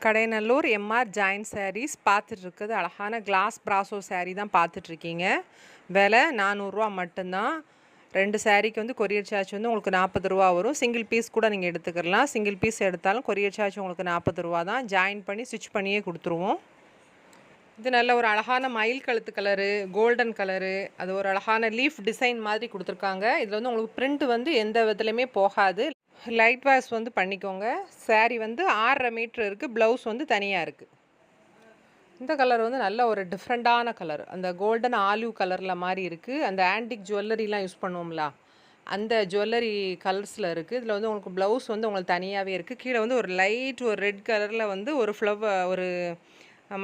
Kadainallur MR ஜாயின் சாரீஸ் பார்த்துட்ருக்குது. அழகான கிளாஸ் பிராசோ சாரீ தான் பார்த்துட்ருக்கீங்க. விலை 400 ரூபா மட்டும்தான். 2 சாரீக்கு வந்து கொரியர் சார்ஜ் வந்து உங்களுக்கு 40 ரூபா வரும். சிங்கிள் பீஸ் கூட நீங்கள் எடுத்துக்கலாம். சிங்கிள் பீஸ் எடுத்தாலும் கொரியர் சார்ஜ் உங்களுக்கு 40 ரூபா தான். ஜாயின் பண்ணி ஸ்டிச் பண்ணியே கொடுத்துருவோம். இது நல்ல ஒரு அழகான மயில் கழுத்து கலரு, கோல்டன் கலரு, அது ஒரு அழகான லீஃப் டிசைன் மாதிரி கொடுத்துருக்காங்க. இதில் வந்து உங்களுக்கு பிரிண்ட் வந்து எந்த விதத்துலையுமே போகாது. லைட் வாஷ் வந்து பண்ணிக்கோங்க. சாரீ வந்து 6.5 மீட்ரு இருக்குது. ப்ளவுஸ் வந்து தனியாக இருக்குது. இந்த கலர் வந்து நல்ல ஒரு டிஃப்ரெண்ட்டான கலர். அந்த கோல்டன் ஆலிவ் கலரில் மாதிரி இருக்குது. அந்த ஆன்டிக் ஜுவல்லரிலாம் யூஸ் பண்ணுவோம்ல, அந்த ஜுவல்லரி கலர்ஸில் இருக்குது. இதில் வந்து உங்களுக்கு ப்ளவுஸ் வந்து உங்களுக்கு தனியாகவே இருக்குது. கீழே வந்து ஒரு லைட் ஒரு ரெட் கலரில் வந்து ஒரு ஒரு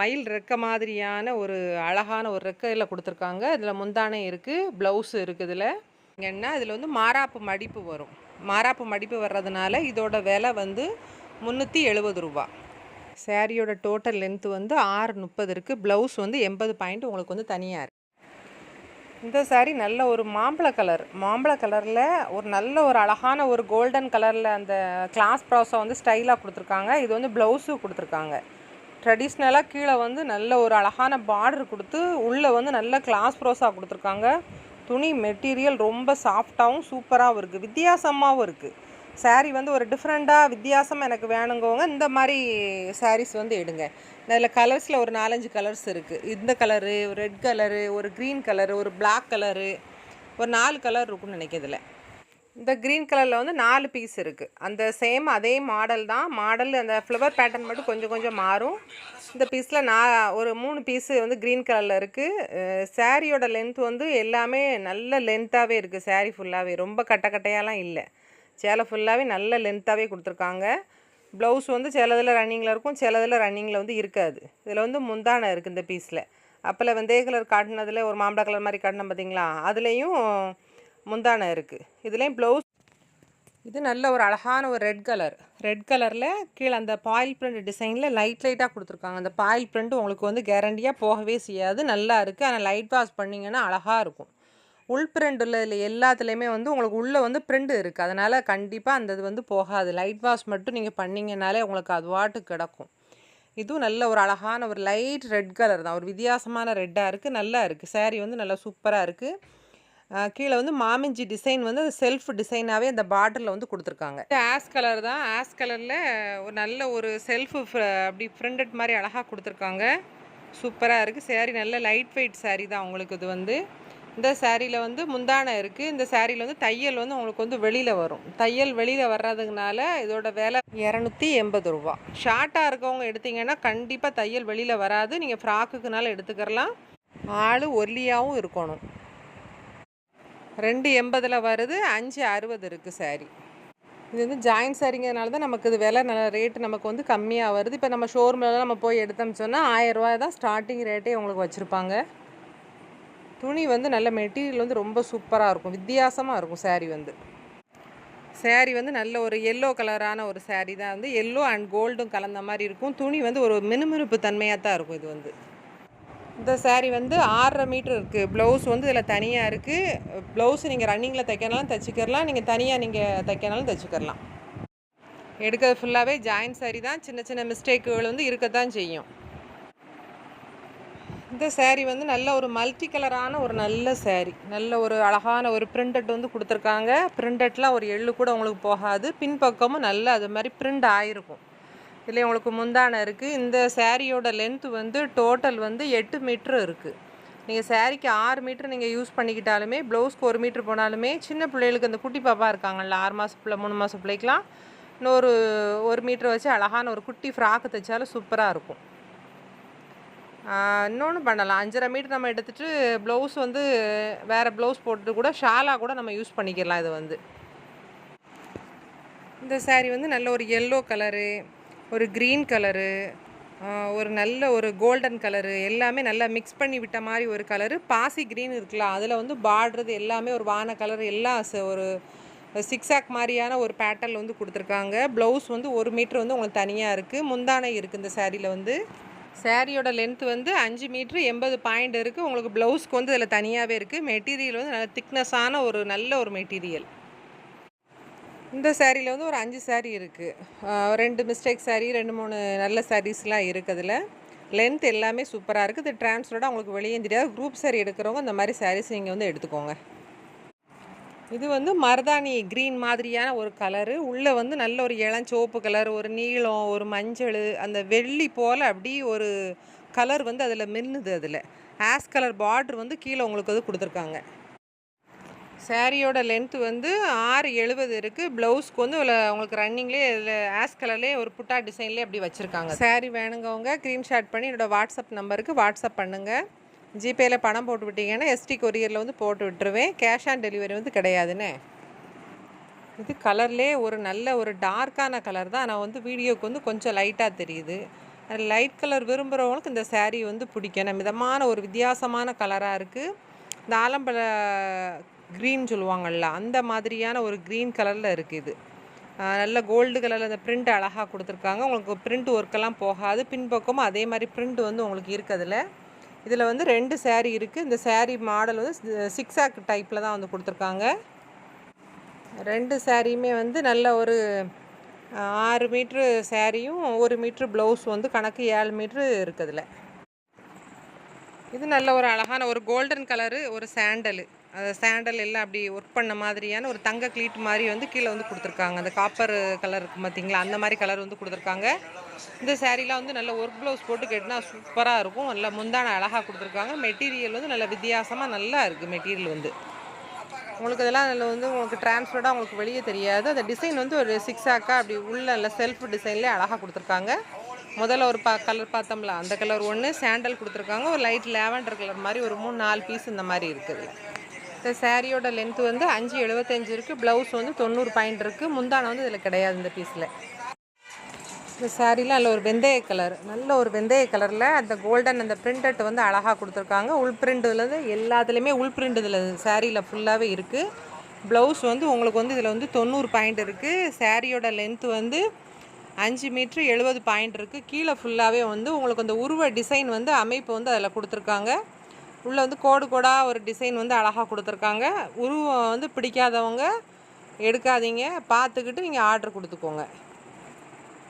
மயில் ரெக்க மாதிரியான ஒரு அழகான ஒரு ரெக்கையில் கொடுத்துருக்காங்க. இதில் முந்தானை இருக்குது, ப்ளவுஸ் இருக்குது. இதில் வந்து மாராப்பு மடிப்பு வரும். மாராப்பு மடிப்பு வர்றதுனால இதோட விலை வந்து 370 ரூபா. சாரியோட டோட்டல் லென்த்து வந்து 6.30 இருக்குது. ப்ளவுஸ் வந்து 80 பாயிண்ட் உங்களுக்கு வந்து தனியாக இருக்குது. இந்த சாரீ நல்ல ஒரு மாம்பழ கலரில் ஒரு நல்ல ஒரு அழகான ஒரு கோல்டன் கலரில் அந்த கிளாஸ் ப்ராஸை வந்து ஸ்டைலாக கொடுத்துருக்காங்க. இது வந்து ப்ளவுஸும் கொடுத்துருக்காங்க. ட்ரெடிஷ்னலாக கீழே வந்து நல்ல ஒரு அழகான பார்டர் கொடுத்து உள்ளே வந்து நல்ல கிளாஸ் ப்ராஸாக கொடுத்துருக்காங்க. துணி மெட்டீரியல் ரொம்ப சாஃப்டாகவும் சூப்பராகவும் இருக்குது, வித்தியாசமாகவும் இருக்குது. சாரீ வந்து ஒரு டிஃப்ரெண்ட்டாக வித்தியாசமாக எனக்கு வேணுங்கவங்க இந்த மாதிரி சாரீஸ் வந்து எடுங்க. அதில் கலர்ஸில் ஒரு 4-5 கலர்ஸ் இருக்குது. இந்த கலரு, ஒரு ரெட் கலரு, ஒரு க்ரீன் கலரு, ஒரு பிளாக் கலரு, ஒரு 4 கலர் இருக்குன்னு நினைக்கிறதுல. இந்த க்ரீன் கலரில் வந்து 4 பீஸ் இருக்குது. அந்த சேம் அதே மாடல் தான். அந்த ஃப்ளவர் பேட்டர்ன் மட்டும் கொஞ்சம் கொஞ்சம் மாறும். இந்த பீஸில் ஒரு 3 பீஸு வந்து க்ரீன் கலரில் இருக்குது. சாரியோட லென்த் வந்து எல்லாமே நல்ல லென்த்தாகவே இருக்குது. சாரீ ஃபுல்லாகவே ரொம்ப கட்டையாலாம் இல்லை. சேலை ஃபுல்லாகவே நல்ல லென்த்தாகவே கொடுத்துருக்காங்க. ப்ளவுஸ் வந்து சிலதில் ரன்னிங்கில் இருக்கும், சிலதில் ரன்னிங்கில் வந்து இருக்காது. இதில் வந்து முந்தானை இருக்குது இந்த பீஸில். அப்போல வெந்தய கலர் காட்டினதில் ஒரு மாம்பழ கலர் மாதிரி காட்டினோம் பார்த்தீங்களா, அதுலேயும் முந்தானை இருக்குது. இதுலேயும் ப்ளவுஸ் இது நல்ல ஒரு அழகான ஒரு ரெட் கலரில் கீழே அந்த பாயில் பிரிண்ட் டிசைனில் லைட்டாக கொடுத்துருக்காங்க. அந்த பாயில் பிரிண்ட் உங்களுக்கு வந்து கேரண்டியாக போகவே செய்யாது, நல்லா இருக்குது. ஆனால் லைட் வாஷ் பண்ணிங்கன்னா அழகாக இருக்கும். உள் பிரிண்ட் இல்லை எல்லாத்துலேயுமே வந்து உங்களுக்கு உள்ளே வந்து பிரிண்ட் இருக்குது. அதனால் கண்டிப்பாக அந்த இது வந்து போகாது. லைட் வாஷ் மட்டும் நீங்கள் பண்ணிங்கனாலே உங்களுக்கு அது வாட்டுக்கு கிடக்கும். இதுவும் நல்ல ஒரு அழகான ஒரு லைட் ரெட் கலர் தான். ஒரு வித்தியாசமான ரெட்டாக இருக்குது, நல்லா இருக்குது. சாரீ வந்து நல்லா சூப்பராக இருக்குது. கீழே வந்து மாமிஞ்சி டிசைன் வந்து செல்ஃப் டிசைனாகவே அந்த பார்டரில் வந்து கொடுத்துருக்காங்க. ஆஸ் கலர் தான். ஆஸ் கலரில் ஒரு நல்ல ஒரு செல்ஃபு அப்படி பிரிண்டட் மாதிரி அழகாக கொடுத்துருக்காங்க. சூப்பராக இருக்குது. சாரீ நல்ல லைட் வெயிட் சாரீ தான் உங்களுக்கு. இது வந்து இந்த சாரியில் வந்து முந்தானை இருக்குது. இந்த சாரியில் வந்து தையல் வந்து உங்களுக்கு வந்து வெளியில் வரும். தையல் வெளியில் வர்றதுனால இதோட விலை 280 ரூபா. ஷார்ட்டாக இருக்கவங்க எடுத்திங்கன்னா கண்டிப்பாக தையல் வெளியில் வராது. நீங்கள் ஃப்ராக்குக்குனால எடுத்துக்கிறலாம். ஆள் ஒல்லியாகவும் இருக்கணும். 280 வருது, 560 இருக்குது சாரீ. இது வந்து ஜாயின் சாரிங்கிறதுனால தான் நமக்கு இது விலை நல்ல ரேட்டு நமக்கு வந்து கம்மியாக வருது. இப்போ நம்ம ஷோரூம்லலாம் நம்ம போய் எடுத்தோம்னு சொன்னால் 1000 ரூபா தான் ஸ்டார்டிங் ரேட்டே உங்களுக்கு வச்சுருப்பாங்க. துணி வந்து நல்ல மெட்டீரியல் வந்து ரொம்ப சூப்பராக இருக்கும், வித்தியாசமாக இருக்கும். சாரீ வந்து நல்ல ஒரு எல்லோ கலரான ஒரு சாரீ தான். வந்து எல்லோ அண்ட் கோல்டும் கலந்த மாதிரி இருக்கும். துணி வந்து ஒரு மினுமினுப்பு தன்மையாக தான் இருக்கும். இது வந்து இந்த சாரீ வந்து 6.5 மீட்ரு இருக்குது. ப்ளவுஸ் வந்து இதில் தனியாக இருக்குது. ப்ளவுஸ் நீங்கள் ரன்னிங்கில் தைக்கனாலும் தைச்சிக்கிறலாம், நீங்கள் தனியாக நீங்கள் தைக்கனாலும் தைச்சிக்கிறலாம். எடுக்கிறது ஃபுல்லாகவே ஜாயின் சாரீ தான். சின்ன சின்ன மிஸ்டேக்குகள் வந்து இருக்கத்தான் செய்யும். இந்த சாரீ வந்து நல்ல ஒரு மல்டி கலரான ஒரு நல்ல சாரீ. நல்ல ஒரு அழகான ஒரு பிரிண்டட் வந்து கொடுத்துருக்காங்க. பிரிண்டட்லாம் ஒரு எள்ளு கூட உங்களுக்கு போகாது. பின்பக்கமும் நல்ல அது மாதிரி பிரிண்ட் ஆகிருக்கும். இதில் உங்களுக்கு முந்தானை இருக்குது. இந்த சாரியோட லென்த்து வந்து டோட்டல் வந்து 8 மீட்ரு இருக்குது. நீங்கள் சாரீக்கு 6 மீட்ரு நீங்கள் யூஸ் பண்ணிக்கிட்டாலுமே, ப்ளவுஸ்க்கு 1 மீட்ரு போனாலுமே, சின்ன பிள்ளைகளுக்கு அந்த குட்டி பாப்பா இருக்காங்கல்ல, 6 மாத பிள்ளை 3 மாத பிள்ளைக்கெலாம் இன்னொரு 1 மீட்ரு வச்சு அழகான ஒரு குட்டி ஃப்ராக்கு தைச்சாலும் சூப்பராக இருக்கும். இன்னொன்று பண்ணலாம். 5.5 மீட்ரு நம்ம எடுத்துகிட்டு ப்ளவுஸ் வந்து வேறு ப்ளவுஸ் போட்டு கூட ஷாலாக கூட நம்ம யூஸ் பண்ணிக்கலாம். இது வந்து இந்த சாரீ வந்து நல்ல ஒரு எல்லோ கலரு, ஒரு க்ரீன் கலரு, ஒரு நல்ல ஒரு கோல்டன் கலரு, எல்லாமே நல்லா மிக்ஸ் பண்ணி விட்ட மாதிரி ஒரு கலரு. பாசி க்ரீன் இருக்குல்ல, அதில் வந்து பார்டரு எல்லாமே ஒரு வான கலர் எல்லாம் ஒரு சிக்ஸாக் மாதிரியான ஒரு பேட்டர்னில் வந்து கொடுத்துருக்காங்க. ப்ளவுஸ் வந்து 1 மீட்ரு வந்து உங்களுக்கு தனியாக இருக்குது. முந்தானை இருக்குது இந்த சாரியில் வந்து. சாரியோட லென்த்து வந்து 5 மீட்ரு 80 பாயிண்ட் இருக்குது. உங்களுக்கு ப்ளவுஸ்க்கு வந்து இதில் தனியாகவே இருக்குது. மெட்டீரியல் வந்து நல்ல திக்னஸான ஒரு நல்ல ஒரு மெட்டீரியல். இந்த சாரியில் வந்து ஒரு 5 சாரீ இருக்குது. 2 மிஸ்டேக் சாரீ, 2 3 நல்ல சாரீஸ்லாம் இருக்குது. அதில் லென்த் எல்லாமே சூப்பராக இருக்குது. இது டிரான்ஸ்பரோட உங்களுக்கு வெளியே தெரியாது. குரூப் சாரீ எடுக்கிறவங்க இந்த மாதிரி சாரீஸ் நீங்கள் வந்து எடுத்துக்கோங்க. இது வந்து மருதாணி க்ரீன் மாதிரியான ஒரு கலரு. உள்ளே வந்து நல்ல ஒரு இளஞ்சிவப்பு கலர், ஒரு நீலம், ஒரு மஞ்சள், அந்த வெள்ளி போல் அப்படி ஒரு கலர் வந்து அதில் மின்னுது. அதில் ஆஷ் கலர் பார்ட்ரு வந்து கீழே உங்களுக்கு வந்து கொடுத்துருக்காங்க. சாரியோட லென்த்து வந்து 670 இருக்குது. ப்ளவுஸ்க்கு வந்து உங்களுக்கு ரன்னிங்லேயே இதில் ஆஷ் கலர்லேயே ஒரு புட்டா டிசைன்லேயே அப்படி வச்சுருக்காங்க. சாரீ வேணுங்கவங்க ஸ்க்ரீன்ஷாட் பண்ணி என்னோடய வாட்ஸ்அப் நம்பருக்கு வாட்ஸ்அப் பண்ணுங்கள். ஜிபேயில் பணம் போட்டு விட்டீங்கன்னா எஸ்டி கொரியரில் வந்து போட்டு விட்டுருவேன். கேஷ் ஆன் டெலிவரி வந்து கிடையாதுன்னு. இது கலர்லேயே ஒரு நல்ல ஒரு டார்க்கான கலர் தான். ஆனால் வந்து வீடியோவுக்கு வந்து கொஞ்சம் லைட்டாக தெரியுது. லைட் கலர் விரும்புகிறவங்களுக்கு இந்த சாரீ வந்து பிடிக்கும். மிதமான ஒரு வித்தியாசமான கலராக இருக்குது. இந்த ஆலம்பழ க்ரீன் சொல்லுவாங்கள்ல, அந்த மாதிரியான ஒரு க்ரீன் கலரில் இருக்குது. இது நல்ல கோல்டு கலரில் அந்த பிரிண்ட் அழகாக கொடுத்துருக்காங்க. உங்களுக்கு பிரிண்ட் ஒர்க்கெல்லாம் போகாது. பின்பக்கமும் அதே மாதிரி பிரிண்ட் வந்து உங்களுக்கு இருக்குதுல. இதில் வந்து 2 சாரீ இருக்குது. இந்த சாரீ மாடல் வந்து சிக்ஸாக் டைப்பில் தான் வந்து கொடுத்துருக்காங்க. 2 சாரியுமே வந்து நல்ல ஒரு 6 மீட்ரு சாரியும் 1 மீட்ரு ப்ளவுஸ் வந்து கணக்கு 7 மீட்ரு இருக்குதுல. இது நல்ல ஒரு அழகான ஒரு கோல்டன் கலரு, ஒரு சாண்டலு. அந்த சாண்டல் எல்லாம் அப்படி ஒர்க் பண்ண மாதிரியான ஒரு தங்க க்ளீட் மாதிரி வந்து கீழே வந்து கொடுத்துருக்காங்க. அந்த காப்பர் கலர் இருக்குது பார்த்தீங்களா, அந்த மாதிரி கலர் வந்து கொடுத்துருக்காங்க. இந்த சாரீலாம் வந்து நல்ல ஒர்க் ப்ளவுஸ் போட்டு கேட்டினா சூப்பராக இருக்கும். நல்லா முந்தான அழகாக கொடுத்துருக்காங்க. மெட்டீரியல் வந்து நல்ல வித்தியாசமாக நல்லா இருக்குது. மெட்டீரியல் வந்து உங்களுக்கு இதெல்லாம் அதில் வந்து உங்களுக்கு டிரான்ஸ்பரோடாக உங்களுக்கு வெளியே தெரியாது. அந்த டிசைன் வந்து ஒரு சிக்ஸாக்காக அப்படி உள்ள நல்ல செல்ஃப் டிசைன்லேயே அழகாக கொடுத்துருக்காங்க. முதல்ல ஒரு கலர் பார்த்தோம்ல, அந்த கலர் ஒன்று சாண்டல் கொடுத்துருக்காங்க. ஒரு லைட் லேவண்டர் கலர் மாதிரி ஒரு 3-4 பீஸ் இந்த மாதிரி இருக்குது. இந்த சாரியோட லென்த்து வந்து 575 இருக்குது. ப்ளவுஸ் வந்து 90 பாயிண்ட் இருக்குது. முந்தானை வந்து இதில் கிடையாது இந்த பீஸில். இந்த சாரீலாம் நல்ல ஒரு வெந்தய கலர், நல்ல ஒரு வெந்தய கலரில் அந்த கோல்டன் அந்த பிரிண்டட் வந்து அழகாக கொடுத்துருக்காங்க. உள் பிரிண்ட்டுலேருந்து எல்லாத்துலேயுமே உள் பிரிண்ட் இதில் சாரியில் ஃபுல்லாகவே இருக்குது. ப்ளவுஸ் வந்து உங்களுக்கு வந்து இதில் வந்து 90 பாயிண்ட் இருக்குது. சாரியோட லென்த்து வந்து 5 மீட்ரு 70 பாயிண்ட் இருக்குது. கீழே ஃபுல்லாகவே வந்து உங்களுக்கு அந்த உருவ டிசைன் வந்து அமைப்பு வந்து அதில் கொடுத்துருக்காங்க. உள்ளே வந்து கோடு கோடாக ஒரு டிசைன் வந்து அழகாக கொடுத்துருக்காங்க. உருவம் வந்து பிடிக்காதவங்க எடுக்காதீங்க, பார்த்துக்கிட்டு நீங்கள் ஆர்டர் கொடுத்துக்கோங்க.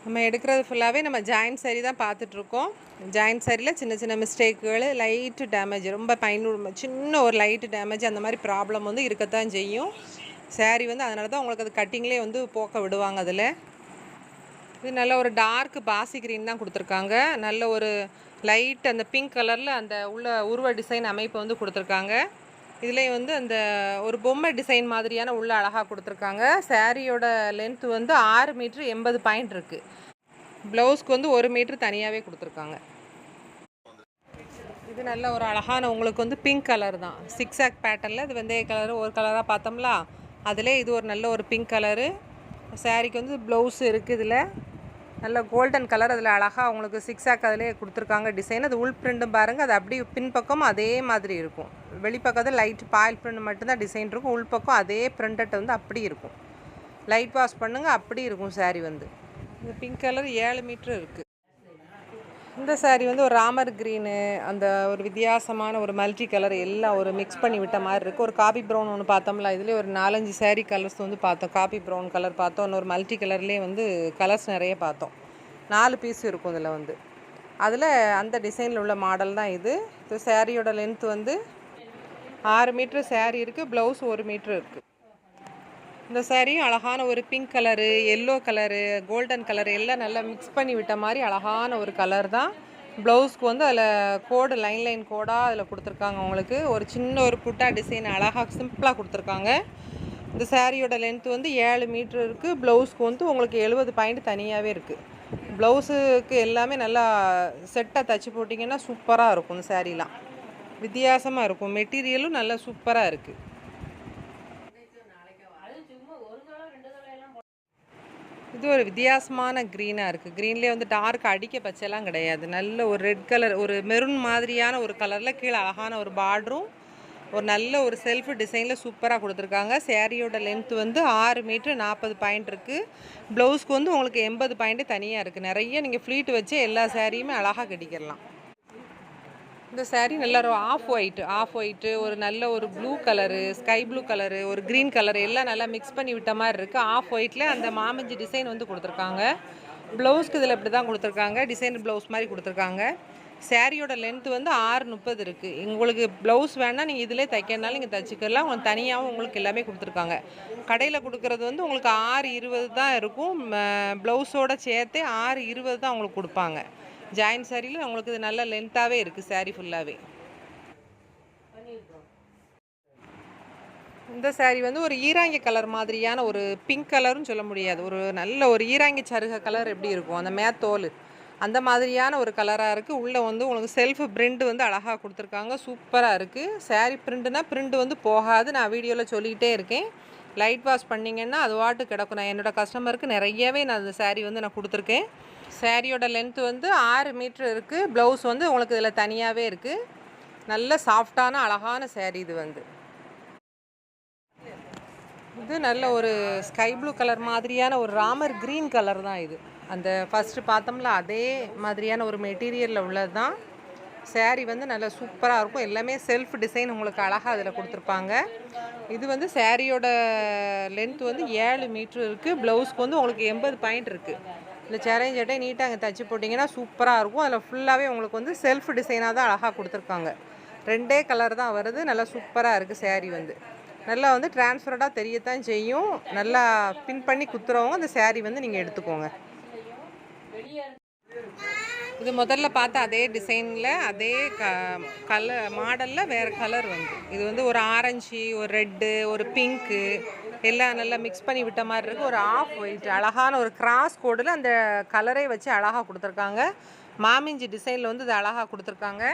நம்ம எடுக்கிறது ஃபுல்லாகவே நம்ம ஜாயின்ட் சாரீ தான் பார்த்துட்ருக்கோம். ஜாயின்ட் சாரியில் சின்ன சின்ன மிஸ்டேக்குகள், லைட்டு டேமேஜ், ரொம்ப சின்ன ஒரு லைட்டு டேமேஜ் அந்த மாதிரி ப்ராப்ளம் வந்து இருக்கத்தான் செய்யும். சாரீ வந்து அதனால தான் உங்களுக்கு அது கட்டிங்லேயே வந்து போக்க விடுவாங்க. அதில் இது நல்ல ஒரு டார்க் பாசி க்ரீன் தான் கொடுத்துருக்காங்க. நல்ல ஒரு லைட் அந்த பிங்க் கலரில் அந்த உள்ள உருவ டிசைன் அமைப்பு வந்து கொடுத்துருக்காங்க. இதிலே வந்து அந்த ஒரு பொம்மை டிசைன் மாதிரியான உள்ள அழகாக கொடுத்துருக்காங்க. சாரியோட லென்த்து வந்து 6 மீட்ரு 80 பாயிண்ட் இருக்குது. ப்ளவுஸ்க்கு வந்து 1 மீட்ரு தனியாகவே கொடுத்துருக்காங்க. இது நல்ல ஒரு அழகான உங்களுக்கு வந்து பிங்க் கலர் தான். சிக்ஸாக் பேட்டர்னில் இது வெந்தய கலரு ஒரு கலராக பார்த்தோம்ல, அதிலே இது ஒரு நல்ல ஒரு பிங்க் கலரு. சாரிக்கு வந்து ப்ளவுஸ் இருக்குது. இதில் நல்ல கோல்டன் கலர், அதில் அழகாக உங்களுக்கு சிக்ஸாக் அதிலே கொடுத்துருக்காங்க டிசைன். அது உள் பிரிண்ட்டும் பாருங்கள், அது அப்படி பின்பக்கமும் அதே மாதிரி இருக்கும். வெளிப்பக்கத்தில் லைட் பாயில் பிரிண்ட் மட்டும்தான் டிசைன் இருக்கும். உள்பக்கம் அதே பிரிண்டட் வந்து அப்படி இருக்கும். லைட் வாஷ் பண்ணுங்கள், அப்படி இருக்கும் சாரீ வந்து. இந்த பிங்க் கலர் 7 மீட்ரு இருக்குது. இந்த சாரீ வந்து ஒரு ராமர் க்ரீனு, அந்த ஒரு வித்தியாசமான ஒரு மல்டி கலர் எல்லாம் ஒரு மிக்ஸ் பண்ணி விட்ட மாதிரி இருக்குது. ஒரு காபி ப்ரௌன் ஒன்று பார்த்தோம்ல, இதுலேயே ஒரு 4-5 சாரீ கலர்ஸ் வந்து பார்த்தோம். காபி ப்ரௌன் கலர் பார்த்தோம். இன்னொரு மல்டி கலர்லேயே வந்து கலர்ஸ் நிறைய பார்த்தோம். 4 பீஸ் இருக்கும் இதில் வந்து. அதில் அந்த டிசைனில் உள்ள மாடல் தான் இது. இது சாரியோட லென்த்து வந்து 6 மீட்ரு சாரீ இருக்குது. ப்ளவுஸ் 1 மீட்ரு இருக்குது. இந்த சாரியும் அழகான ஒரு pink colour, yellow colour, golden colour எல்லாம் நல்லா மிக்ஸ் பண்ணி விட்ட மாதிரி அழகான ஒரு கலர் தான். ப்ளவுஸ்க்கு வந்து அதில் கோடு லைன் கோடாக அதில் கொடுத்துருக்காங்க. உங்களுக்கு ஒரு சின்ன ஒரு புட்டா டிசைன் அழகாக சிம்பிளாக கொடுத்துருக்காங்க. இந்த சாரியோட லென்த்து வந்து 7 மீட்ரு இருக்குது. ப்ளவுஸ்க்கு வந்து உங்களுக்கு 70 பாயிண்ட் தனியாகவே இருக்குது. ப்ளவுஸுக்கு எல்லாமே நல்லா செட்டாக தைச்சி போட்டிங்கன்னா சூப்பராக இருக்கும். இந்த சாரீலாம் வித்தியாசமாக இருக்கும். மெட்டீரியலும் நல்லா சூப்பராக இருக்குது. இது ஒரு வித்தியாசமான க்ரீனாக இருக்குது. க்ரீன்லேயே வந்து டார்க் அடிக்க பச்சைலாம் கிடையாது. நல்ல ஒரு ரெட் கலர், ஒரு மெரூன் மாதிரியான ஒரு கலரில் கீழே அழகான ஒரு பார்டரும் ஒரு நல்ல ஒரு செல்ஃப் டிசைனில் சூப்பராக கொடுத்துருக்காங்க. சாரியோட லென்த்து வந்து 6 மீட்ரு 40 பாயிண்ட் இருக்குது. ப்ளவுஸ்க்கு வந்து உங்களுக்கு 80 பாயிண்ட்டு தனியாக இருக்குது. நிறைய நீங்கள் ஃப்ளீட் வச்சு எல்லா சாரியுமே அழகாக கட்டிக்கிடலாம். இந்த saree நல்ல ஒரு ஆஃப் ஒயிட்டு ஒரு நல்ல ஒரு blue colour, sky blue colour, ஒரு க்ரீன் கலர் எல்லாம் நல்லா மிக்ஸ் பண்ணி விட்ட மாதிரி இருக்குது. ஆஃப் ஒயிட்டில் அந்த மாமஞ்சி டிசைன் வந்து கொடுத்துருக்காங்க. ப்ளவுஸ்க்கு இதில் இப்படி தான் கொடுத்துருக்காங்க. டிசைன் ப்ளவுஸ் மாதிரி கொடுத்துருக்காங்க. சாரியோட லென்த் வந்து 6:30 இருக்குது. உங்களுக்கு ப்ளவுஸ் வேணால் நீங்கள் இதிலே தைக்கிறனால நீங்கள் தைச்சிக்கலாம். உங்களுக்கு தனியாகவும் உங்களுக்கு எல்லாமே கொடுத்துருக்காங்க. கடையில் கொடுக்குறது வந்து உங்களுக்கு 6:20 தான் இருக்கும். ப்ளவுஸோடு சேர்த்து 6:20 தான் உங்களுக்கு கொடுப்பாங்க. ஜாயின் சாரியில் உங்களுக்கு இது நல்ல லென்த்தாகவே இருக்குது. சாரீ ஃபுல்லாகவே இந்த சாரீ வந்து ஒரு ஈராங்கி கலர் மாதிரியான ஒரு பிங்க் கலர்னு சொல்ல முடியாது. ஒரு நல்ல ஒரு ஈராங்கி சருக கலர் எப்படி இருக்கும் அந்த மேத்தோல் அந்த மாதிரியான ஒரு கலராக இருக்குது. உள்ளே வந்து உங்களுக்கு செல்ஃப் பிரிண்ட் வந்து அழகாக கொடுத்துருக்காங்க. சூப்பராக இருக்குது. சாரீ பிரிண்ட்னா பிரிண்ட் வந்து போகாது. நான் வீடியோவில் சொல்லிக்கிட்டே இருக்கேன். லைட் வாஷ் பண்ணிங்கன்னா அது வாட்டு கிடக்கும். நான் என்னோடய கஸ்டமருக்கு நிறையவே நான் அந்த சாரீ வந்து நான் கொடுத்துருக்கேன். சாரியோட லென்த் வந்து 6 மீட்ரு இருக்குது. ப்ளவுஸ் வந்து உங்களுக்கு இதில் தனியாகவே இருக்குது. நல்ல சாஃப்டான அழகான சாரீ இது வந்து. இது நல்ல ஒரு ஸ்கை ப்ளூ கலர் மாதிரியான ஒரு ராமர் க்ரீன் கலர் தான் இது. அந்த ஃபஸ்ட்டு பார்த்தோம்ல அதே மாதிரியான ஒரு மெட்டீரியலில் உள்ளது தான். சாரீ வந்து நல்லா சூப்பராக இருக்கும். எல்லாமே செல்ஃப் டிசைன் உங்களுக்கு அழகாக அதில் கொடுத்துருப்பாங்க. இது வந்து சாரியோட லென்த் வந்து 7 மீட்ரு இருக்குது. ப்ளவுஸ்க்கு வந்து உங்களுக்கு 80 பாயிண்ட் இருக்குது. இந்த சேலஞ்ச் சட்டை நீட்டாக அங்கே தைச்சி போட்டிங்கன்னா சூப்பராக இருக்கும். அதில் ஃபுல்லாகவே உங்களுக்கு வந்து செல்ஃப் டிசைனாக தான் அழகாக கொடுத்துருக்காங்க. 2 கலர் தான் வருது. நல்லா சூப்பராக இருக்குது சாரீ வந்து. நல்லா வந்து டிரான்ஸ்பரண்டாக தெரியத்தான் செய்யும். நல்லா பின் பண்ணி குத்துறவங்க அந்த சாரீ வந்து நீங்கள் எடுத்துக்கோங்க. இது முதல்ல பார்த்த அதே டிசைனில் அதே கலர் மாடலில் வேறு கலர் வந்து இது வந்து ஒரு ஆரஞ்சு, ஒரு ரெட்டு, ஒரு பிங்க்கு எல்லாம் நல்லா மிக்ஸ் பண்ணி விட்ட மாதிரி இருக்குது. ஒரு ஆஃப் ஒயிட் அழகான ஒரு கிராஸ் கோடில் அந்த கலரே வச்சு அழகாக கொடுத்துருக்காங்க. மாமிஞ்சி டிசைனில் வந்து இது அழகாக கொடுத்துருக்காங்க.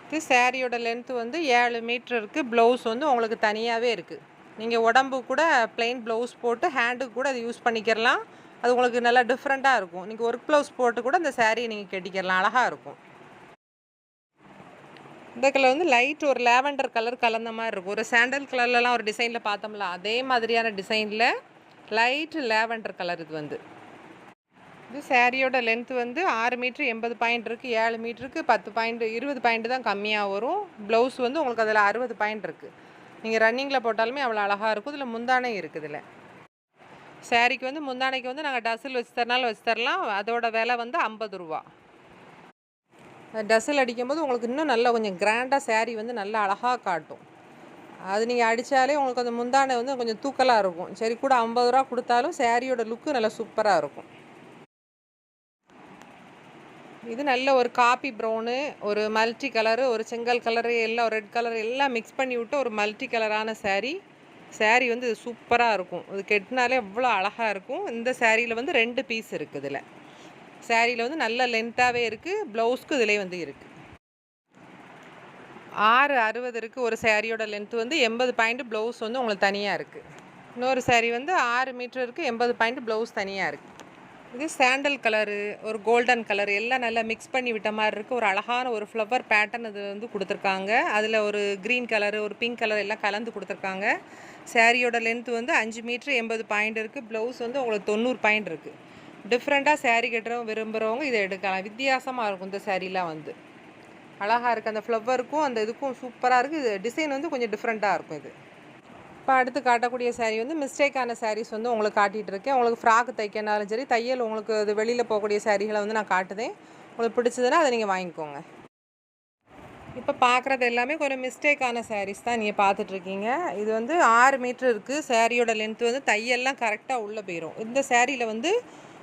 இது சாரியோட லென்த்து வந்து 7 மீட்ரு இருக்குது. ப்ளவுஸ் வந்து உங்களுக்கு தனியாகவே இருக்குது. நீங்கள் உடம்பு கூட ப்ளெயின் ப்ளவுஸ் போட்டு ஹேண்டுக்கு கூட அது யூஸ் பண்ணிக்கிறலாம். அது உங்களுக்கு நல்லா டிஃப்ரெண்ட்டாக இருக்கும். நீங்கள் ஒர்க் ப்ளவுஸ் போட்டு கூட இந்த சாரியை நீங்கள் கட்டிக்கிறலாம். அழகாக இருக்கும். இந்த கலர் வந்து லைட் ஒரு லேவெண்டர் கலர் கலந்த மாதிரி இருக்கும். ஒரு சாண்டல் கலர்லலாம் ஒரு டிசைனில் பார்த்தோம்ல அதே மாதிரியான டிசைனில் லைட் லேவெண்டர் கலர் இது வந்து. இது சாரியோட லென்த்து வந்து 6 மீட்ரு 80 பாயிண்ட் இருக்குது. 7 மீட்டருக்கு 10 பாயிண்ட் 20 பாயிண்ட் தான் கம்மியாக வரும். ப்ளவுஸ் வந்து உங்களுக்கு அதில் 60 பாயிண்ட் இருக்குது. நீங்கள் ரன்னிங்கில் போட்டாலுமே அவ்வளோ அழகாக இருக்கும். இதில் முந்தானை இருக்குது. இதில் சாரிக்கு வந்து முந்தானைக்கு வந்து நாங்கள் டசில் வச்சு தரனாலும் வச்சு தரலாம். அதோட விலை வந்து 50 ரூபா. டசில் அடிக்கும்போது உங்களுக்கு இன்னும் நல்லா கொஞ்சம் கிராண்டாக சாரீ வந்து நல்லா அழகாக காட்டும். அது நீங்கள் அடித்தாலே உங்களுக்கு அந்த முந்தானை வந்து கொஞ்சம் தூக்கலாக இருக்கும். சரி கூட 50 ரூபா கொடுத்தாலும் சாரியோட லுக்கு நல்லா சூப்பராக இருக்கும். இது நல்ல ஒரு காப்பி ப்ரௌனு, ஒரு மல்டி கலரு, ஒரு செங்கல் கலரு எல்லாம் ரெட் கலர் எல்லாம் மிக்ஸ் பண்ணி விட்டு ஒரு மல்டி கலரான சாரீ. சாரீ வந்து இது சூப்பராக இருக்கும். இது கெட்டினாலே எவ்வளோ அழகாக இருக்கும். இந்த சாரியில் வந்து 2 பீஸ் இருக்குது. இதில் சாரியில் வந்து நல்ல லென்த்தாகவே இருக்குது. ப்ளவுஸ்க்கு இதிலே வந்து இருக்குது. 6:60 இருக்குது. ஒரு சாரியோட லென்த்து வந்து 80 பாயிண்ட். ப்ளவுஸ் வந்து உங்களுக்கு தனியாக இருக்குது. இன்னொரு சாரீ வந்து 6 மீட்ரு இருக்குது. 80 பாயிண்ட். ப்ளவுஸ் தனியாக இருக்குது. இது சாண்டல் கலரு, ஒரு கோல்டன் கலர் எல்லாம் நல்லா மிக்ஸ் பண்ணி விட்ட மாதிரி இருக்குது. ஒரு அழகான ஒரு ஃப்ளவர் பேட்டர்ன் இது வந்து கொடுத்துருக்காங்க. அதில் ஒரு க்ரீன் கலரு, ஒரு பிங்க் கலர் எல்லாம் கலந்து கொடுத்துருக்காங்க. சாரியோட லென்த்து வந்து 5 மீட்ரு 80 பாயிண்ட் இருக்குது. ப்ளவுஸ் வந்து உங்களுக்கு 90 பாயிண்ட் இருக்குது. டிஃப்ரெண்ட்டாக சாரீ கட்டுறவங்க விரும்புகிறவங்க இதை எடுக்கலாம். வித்தியாசமாக இருக்கும் இந்த சாரீலாம் வந்து அழகாக இருக்குது. அந்த ஃப்ளவருக்கும் அந்த இதுக்கும் சூப்பராக இருக்குது. இது டிசைன் வந்து கொஞ்சம் டிஃப்ரெண்ட்டாக இருக்கும். இது இப்போ அடுத்து காட்டக்கூடிய சாரீ வந்து மிஸ்டேக்கான சாரீஸ் வந்து உங்களுக்கு காட்டிகிட்டு இருக்கேன். உங்களுக்கு ஃப்ராக் தைக்கனாலும் சரி, தையல் உங்களுக்கு அது வெளியில் போகக்கூடிய சாரீகளை வந்து நான் காட்டுதேன். உங்களுக்கு பிடிச்சதுன்னா அதை நீங்கள் வாங்கிக்கோங்க. இப்போ பார்க்குறது எல்லாமே கொஞ்சம் மிஸ்டேக்கான சாரீஸ் தான் நீங்கள் பார்த்துட்ருக்கீங்க. இது வந்து 6 மீட்ரு இருக்குது. சாரியோட லென்த்து வந்து தையெல்லாம் கரெக்டாக உள்ளே போயிடும். இந்த சாரியில் வந்து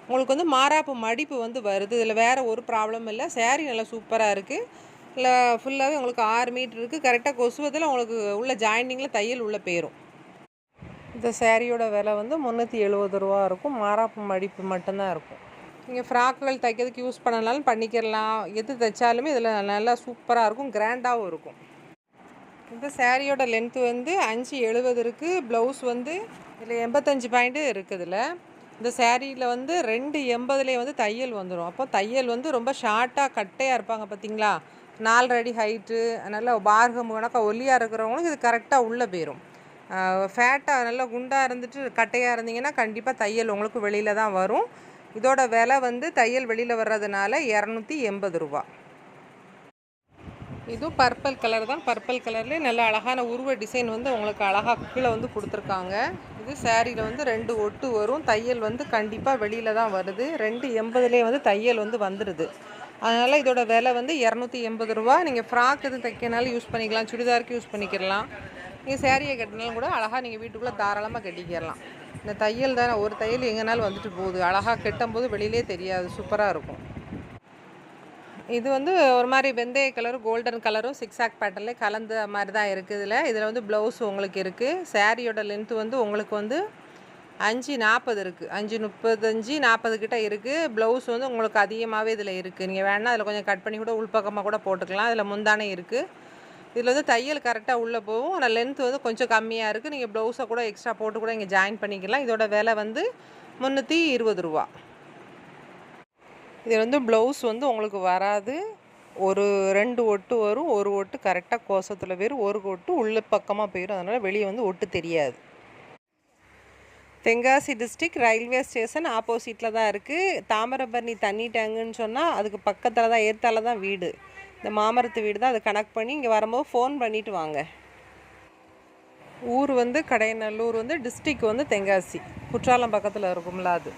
உங்களுக்கு வந்து மாறாப்பு மடிப்பு வந்து வருது. இதில் வேறு ஒரு ப்ராப்ளம் இல்லை. சாரீ நல்லா சூப்பராக இருக்குது. இல்லை ஃபுல்லாகவே உங்களுக்கு 6 மீட்ரு இருக்குது. கரெக்டாக கொசுவதில் உங்களுக்கு உள்ள ஜாயிண்டிங்கில் தையல் உள்ளே போயிடும். இந்த சாரியோட விலை வந்து 370 ரூபா இருக்கும். மாறாப்பு மடிப்பு மட்டும்தான் இருக்கும். நீங்கள் ஃப்ராக்குகள் தைக்கிறதுக்கு யூஸ் பண்ணனாலும் பண்ணிக்கிறலாம். எது தைச்சாலுமே இதில் நல்லா சூப்பராக இருக்கும். கிராண்டாகவும் இருக்கும். இந்த சாரியோட லென்த்து வந்து 5:70 இருக்குது. ப்ளவுஸ் வந்து இதில் 85 பாயிண்ட்டு இருக்குதுல. இந்த சாரியில் வந்து 2:80 வந்து தையல் வந்துடும். அப்போ தையல் வந்து ரொம்ப ஷார்ட்டாக கட்டையாக இருப்பாங்க பார்த்தீங்களா, 4 அடி ஹைட்டு, நல்லா பார்கம் கணக்காக ஒல்லியாக இருக்கிறவங்களுக்கு இது கரெக்டாக உள்ளே போயிடும். ஃபேட்டாக நல்லா குண்டாக இருந்துட்டு கட்டையாக இருந்தீங்கன்னா கண்டிப்பாக தையல் உங்களுக்கு வெளியில் தான் வரும். இதோட விலை வந்து தையல் வெளியில் வர்றதுனால 280 ரூபா. இதுவும் பர்பிள் கலர் தான். பர்பிள் கலர்லேயே நல்ல அழகான உருவ டிசைன் வந்து உங்களுக்கு அழகாக கீழே வந்து கொடுத்துருக்காங்க. இது சேரீயில் வந்து 2 ஒட்டு வரும். தையல் வந்து கண்டிப்பாக வெளியில் தான் வருது. 280லேயே வந்து தையல் வந்து வந்துடுது. அதனால் இதோட விலை வந்து 280 ரூபா. நீங்கள் ஃப்ராக் எதுவும் தைக்கனாலும் யூஸ் பண்ணிக்கலாம், சுடிதாருக்கு யூஸ் பண்ணிக்கிறலாம். நீங்கள் சேரீயை கட்டினாலும் கூட அழகாக நீங்கள் வீட்டுக்குள்ளே தாராளமாக கட்டிக்கிறலாம். இந்த தையல் தானே, ஒரு தையல் எங்கேனாலும் வந்துட்டு போகுது. அழகாக கட்டும்போது வெளியிலே தெரியாது, சூப்பராக இருக்கும். இது வந்து ஒரு மாதிரி வெந்தய கலரும் கோல்டன் கலரும் சிக்ஸாக் பேட்டர்ன்லேயே கலந்த மாதிரி தான் இருக்குது. இதில் வந்து ப்ளவுஸ் உங்களுக்கு இருக்குது. சேரீயோட லென்த்து வந்து உங்களுக்கு வந்து 5:40 இருக்குது. 5:35 40 கிட்ட இருக்குது. ப்ளவுஸ் வந்து உங்களுக்கு அதிகமாகவே இதில் இருக்குது. நீங்கள் வேணால் அதில் கொஞ்சம் கட் பண்ணி கூட உள்பக்கமாக கூட போட்டுக்கலாம். இதில் முந்தானே இருக்குது. இதில் வந்து தையல் கரெக்டாக உள்ளே போகும். ஆனால் லென்த் வந்து கொஞ்சம் கம்மியாக இருக்குது. நீங்கள் ப்ளவுஸை கூட எக்ஸ்ட்ரா போட்டு கூட இங்கே ஜாயின் பண்ணிக்கலாம். இதோட விலை வந்து 320 ரூபா. இது வந்து ப்ளவுஸ் வந்து உங்களுக்கு வராது. ஒரு 2 ஒட்டு வரும். ஒரு ஒட்டு கரெக்டாக கோசத்தில் போயிடும், ஒரு ஒட்டு உள்ள பக்கமாக போயிடும். அதனால் வெளியே வந்து ஒட்டு தெரியாது. தென்காசி டிஸ்ட்ரிக்ட் ரயில்வே ஸ்டேஷன் ஆப்போசிட்டில் தான் இருக்குது. தாமிரபரணி தண்ணி டேங்குன்னு சொன்னால் அதுக்கு பக்கத்தில் தான், ஏத்தால தான் வீடு. இந்த மாமரத்து வீடு தான். அதை கனெக்ட் பண்ணி இங்கே வரும்போது ஃபோன் பண்ணிவிட்டு வாங்க. ஊர் வந்து கடையநல்லூர், வந்து டிஸ்ட்ரிக் வந்து தென்காசி, குற்றாலம் பக்கத்தில் இருக்கும்ல அது.